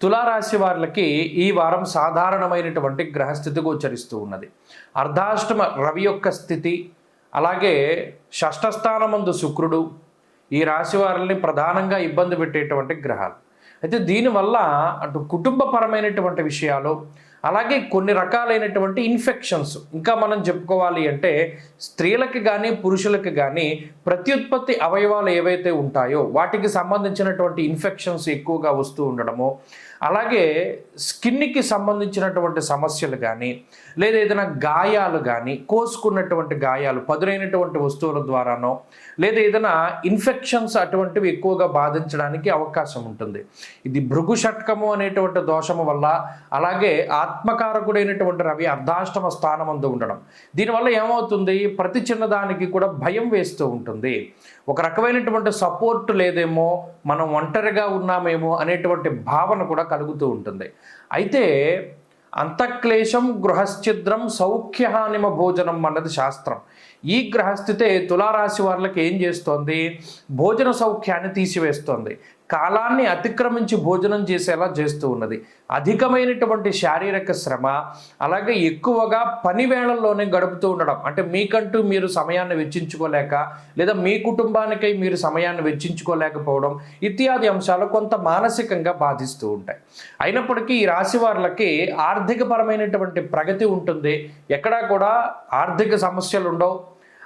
తులారాశి వారికి ఈ వారం సాధారణమైనటువంటి గ్రహస్థితి గోచరిస్తూ ఉన్నది. అర్ధాష్టమ రవి యొక్క స్థితి, అలాగే షష్ఠ స్థానమందు శుక్రుడు ఈ రాశి వారిని ప్రధానంగా ఇబ్బంది పెట్టేటువంటి గ్రహాలు. అయితే దీనివల్ల అటు కుటుంబపరమైనటువంటి విషయాలు, అలాగే కొన్ని రకాలైనటువంటి ఇన్ఫెక్షన్స్, ఇంకా మనం చెప్పుకోవాలి అంటే స్త్రీలకు కానీ పురుషులకు కానీ ప్రత్యుత్పత్తి అవయవాలు ఏవైతే ఉంటాయో వాటికి సంబంధించినటువంటి ఇన్ఫెక్షన్స్ ఎక్కువగా వస్తూ ఉండడము, అలాగే స్కిన్కి సంబంధించినటువంటి సమస్యలు కానీ, లేదా ఏదైనా గాయాలు కానీ, కోసుకున్నటువంటి గాయాలు పదునైనటువంటి వస్తువుల ద్వారానో, లేదా ఏదైనా ఇన్ఫెక్షన్స్ అటువంటివి ఎక్కువగా బాధించడానికి అవకాశం ఉంటుంది. ఇది భృగు షట్కము అనేటువంటి దోషము వల్ల, అలాగే ఆత్మకారకుడైనటువంటి రవి అర్ధాష్టమ స్థానమందు ఉండడం, దీనివల్ల ఏమవుతుంది, ప్రతి చిన్నదానికి కూడా భయం వేస్తూ ఉంటుంది. ఒక రకమైనటువంటి సపోర్ట్ లేదేమో, మనం ఒంటరిగా ఉన్నామేమో అనేటువంటి భావన కూడా కలుగుతూ ఉంటుంది. అయితే అంతఃక్లేశం గృహశ్చిద్రం సౌఖ్యహానిమ భోజనం అన్నది శాస్త్రం. ఈ గ్రహస్థితే తులారాశి వాళ్ళకి ఏం చేస్తోంది, భోజన సౌఖ్యాన్ని తీసివేస్తోంది, కాలాన్ని అతిక్రమించి భోజనం చేసేలా చేస్తూ ఉన్నది. అధికమైనటువంటి శారీరక శ్రమ, అలాగే ఎక్కువగా పని వేళల్లోనే గడుపుతూ ఉండడం, అంటే మీకంటూ మీరు సమయాన్ని వెచ్చించుకోలేక, లేదా మీ కుటుంబానికై మీరు సమయాన్ని వెచ్చించుకోలేకపోవడం ఇత్యాది అంశాలు కొంత మానసికంగా బాధిస్తూ ఉంటాయి. అయినప్పటికీ ఈ రాశి వారికి ఆర్థికపరమైనటువంటి ప్రగతి ఉంటుంది, ఎక్కడా కూడా ఆర్థిక సమస్యలు ఉండవు.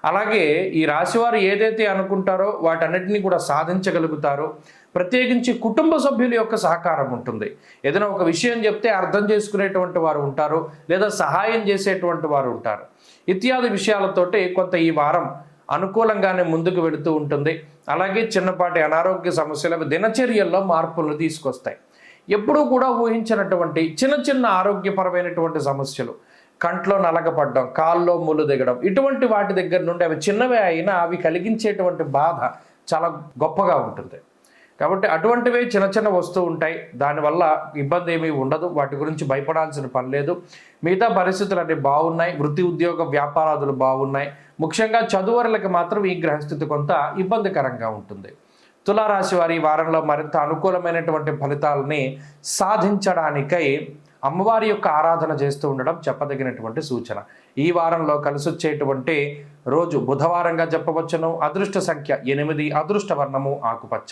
అలాగే ఈ రాశివారు ఏదైతే అనుకుంటారో వాటన్నిటిని కూడా సాధించగలుగుతారు. ప్రత్యేకించి కుటుంబ సభ్యుల యొక్క సహకారం ఉంటుంది. ఏదైనా ఒక విషయం చెప్తే అర్థం చేసుకునేటువంటి వారు ఉంటారు, లేదా సహాయం చేసేటువంటి వారు ఉంటారు. ఇత్యాది విషయాలతోటి కొంత ఈ వారం అనుకూలంగానే ముందుకు వెళుతూ ఉంటుంది. అలాగే చిన్నపాటి అనారోగ్య సమస్యలు దినచర్యల్లో మార్పులను తీసుకొస్తాయి. ఎప్పుడూ కూడా ఊహించినటువంటి చిన్న చిన్న ఆరోగ్యపరమైనటువంటి సమస్యలు, కంట్లో నలగపడడం, కాల్లో ముళ్ళు దిగడం, ఇటువంటి వాటి దగ్గర నుండి అవి చిన్నవే అయినా అవి కలిగించేటువంటి బాధ చాలా గొప్పగా ఉంటుంది. కాబట్టి అటువంటివే చిన్న చిన్న వస్తూ ఉంటాయి. దానివల్ల ఇబ్బంది ఏమీ ఉండదు, వాటి గురించి భయపడాల్సిన పని లేదు. మిగతా పరిస్థితులు అన్నీ బాగున్నాయి. వృత్తి ఉద్యోగ వ్యాపారాదులు బాగున్నాయి. ముఖ్యంగా చదువరులకు మాత్రం ఈ గ్రహస్థితి కొంత ఇబ్బందికరంగా ఉంటుంది. తులారాశి వారి వారంలో మరింత అనుకూలమైనటువంటి ఫలితాలని సాధించడానికై అమ్మవారి యొక్క ఆరాధన చేస్తూ ఉండడం చెప్పదగినటువంటి సూచన. ఈ వారంలో కలిసొచ్చేటువంటి రోజు బుధవారంగా చెప్పవచ్చును. అదృష్ట సంఖ్య 8, అదృష్ట వర్ణము ఆకుపచ్చ.